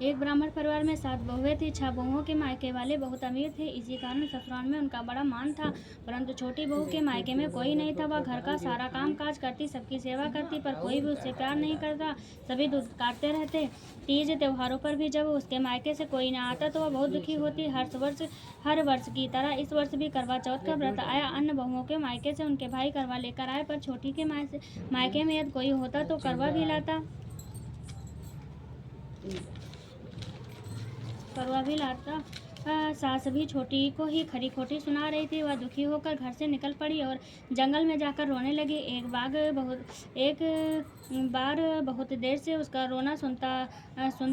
एक ब्राह्मण परिवार में 7 बहुएं थी। 6 बहुओं के मायके वाले बहुत अमीर थे, इसी कारण ससुराल में उनका बड़ा मान था। परंतु छोटी बहू के मायके में कोई नहीं था। वह घर का सारा काम काज करती, सबकी सेवा करती, पर कोई भी उससे प्यार नहीं करता। सभी दूध काटते रहते। तीज त्योहारों पर भी जब उसके मायके से कोई न आता तो वह बहुत दुखी होती। हर वर्ष की तरह इस वर्ष भी करवा चौथ का व्रत आया। अन्य बहुओं के मायके से उनके भाई करवा लेकर आए, पर छोटी के मायके में यदि कोई होता तो करवा भी लाता। सास भी छोटी को ही खरी खोटी सुना रही थी। वह दुखी होकर घर से निकल पड़ी और जंगल में जाकर रोने लगी। एक बार बहुत देर से उसका रोना सुनता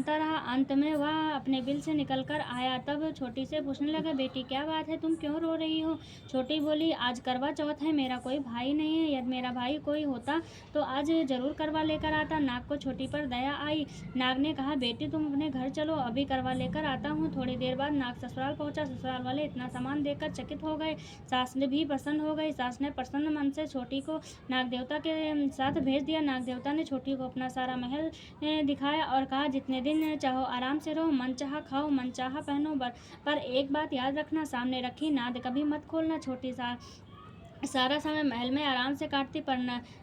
रहा। अंत में वह अपने बिल से निकल कर आया। तब छोटी से पूछने लगा, बेटी क्या बात है, तुम क्यों रो रही हो? छोटी बोली, आज करवा चौथ है, मेरा कोई भाई नहीं है। यदि मेरा भाई कोई होता तो आज जरूर करवा लेकर आता। नाग को छोटी पर दया आई। नाग ने कहा, बेटी तुम अपने घर चलो, अभी करवा लेकर आता हूँ। थोड़ी देर बाद नाग ससुराल पहुंचा। ससुराल वाले इतना सामान देखकर चकित हो गए। सास ने भी प्रसन्न हो गई। सास ने प्रसन्न मन से छोटी को नाग देवता के साथ भेज दिया। नाग देवता ने छोटी को अपना सारा महल दिखाया और कहा, जितने दिन चाहो आराम से रहो, मन चाहा खाओ, मन चाहा पहनो, पर एक बात याद रखना, सामने रखी नाद कभी मत खोलना। छोटी सारा समय महल में आराम से काटती, पर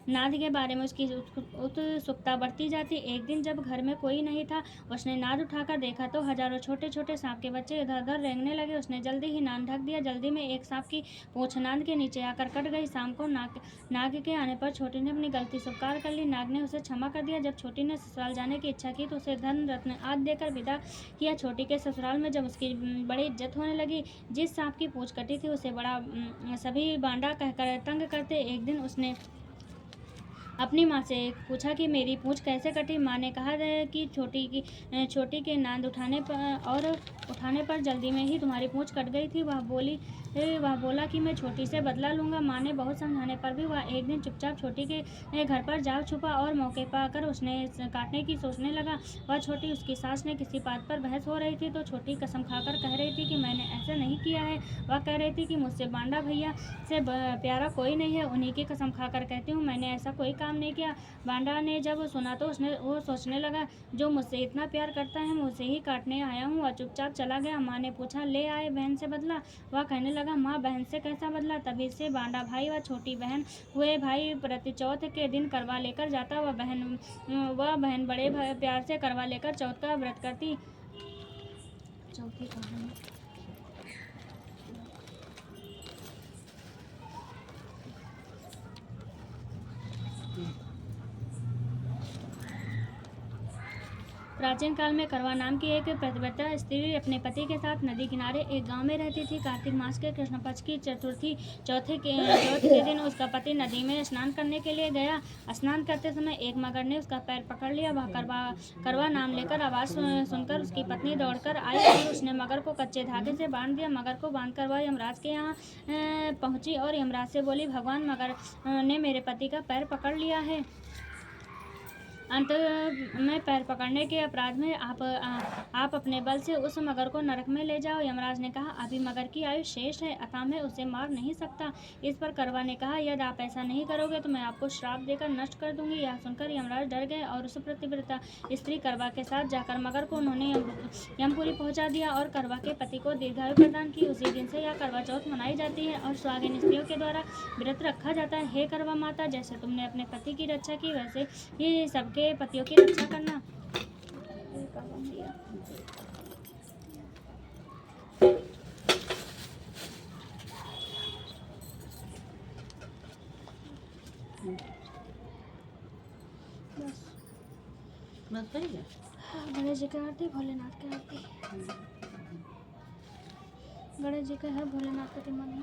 नाद के बारे में उसकी उत्सुकता बढ़ती जाती। एक दिन जब घर में कोई नहीं था, उसने नाद उठाकर देखा तो हजारों छोटे छोटे सांप के बच्चे इधर उधर रेंगने लगे। उसने जल्दी ही नाद ढक दिया। जल्दी में एक सांप की पूंछ नाद के नीचे आकर कट गई। शाम को नाग के आने पर छोटी ने अपनी गलती स्वीकार कर ली। नाग ने उसे क्षमा कर दिया। जब छोटी ने ससुराल जाने की इच्छा की तो उसे धन रत्न आदि देकर विदा किया। छोटी के ससुराल में जब उसकी बड़ी इज्जत होने लगी, जिस सांप की पूंछ कटी थी उसे सभी बांडा कहकर तंग करते। एक दिन उसने अपनी माँ से पूछा कि मेरी पूंछ कैसे कटी। माँ ने कहा कि छोटी के नाद उठाने पर जल्दी में ही तुम्हारी पूंछ कट गई थी। वह बोला कि मैं छोटी से बदला लूंगा। माँ ने बहुत समझाने पर भी वह एक दिन चुपचाप छोटी के घर पर जा छुपा और मौके पाकर उसने काटने की सोचने लगा। वह छोटी उसकी सास ने किसी बात पर बहस हो रही थी तो छोटी कसम खाकर कह रही थी कि मैंने ऐसा नहीं किया है। वह कह रही थी कि मुझसे बांडा भैया से प्यारा कोई नहीं है, उन्हीं की कसम खाकर कहती हूँ, मैंने ऐसा कोई काम नहीं किया। बांडा ने जब सुना तो वो सोचने लगा, जो मुझसे इतना प्यार करता है मैं उसे ही काटने आया हूँ। वह चुपचाप चला गया। माँ ने पूछा, ले आए बहन से बदला? वह कहने लगा, माँ बहन से कैसा बदला? तभी से बांडा भाई व छोटी बहन हुए भाई प्रति चौथ के दिन करवा लेकर जाता। वह बहन बड़े प्यार से करवा लेकर चौथ का व्रत करती। चौथी कहानी। प्राचीन काल में करवा नाम की एक पतिव्रता स्त्री अपने पति के साथ नदी किनारे एक गांव में रहती थी। कार्तिक मास के कृष्ण पक्ष की चौथ के दिन उसका पति नदी में स्नान करने के लिए गया। स्नान करते समय एक मगर ने उसका पैर पकड़ लिया। वह करवा नाम लेकर आवाज सुनकर उसकी पत्नी दौड़कर आई और उसने मगर को कच्चे धागे से बांध दिया। मगर को बांधकर वह यमराज के यहाँ पहुंची और यमराज से बोली, भगवान, मगर ने मेरे पति का पैर पकड़ लिया है। अंत में पैर पकड़ने के अपराध में आप अपने बल से उस मगर को नरक में ले जाओ। यमराज ने कहा, अभी मगर की आयु शेष है, अतः मैं उसे मार नहीं सकता। इस पर करवा ने कहा, यदि आप ऐसा नहीं करोगे तो मैं आपको श्राप देकर नष्ट कर दूंगी। यह सुनकर यमराज डर गए और उस प्रतिव्रता स्त्री करवा के साथ जाकर मगर को उन्होंने यमपुरी पहुंचा दिया और करवा के पति को दीर्घायु प्रदान की। उसी दिन से यह करवा चौथ मनाई जाती है और सुहागिन स्त्रियों के द्वारा व्रत रखा जाता है। हे करवा माता, जैसे तुमने अपने पति की रक्षा की, वैसे ही सबके पतियों की रक्षा करना। बस गणेश जी की आरती, भोलेनाथ की आरती। गणेश जी का है, भोलेनाथ का मन है।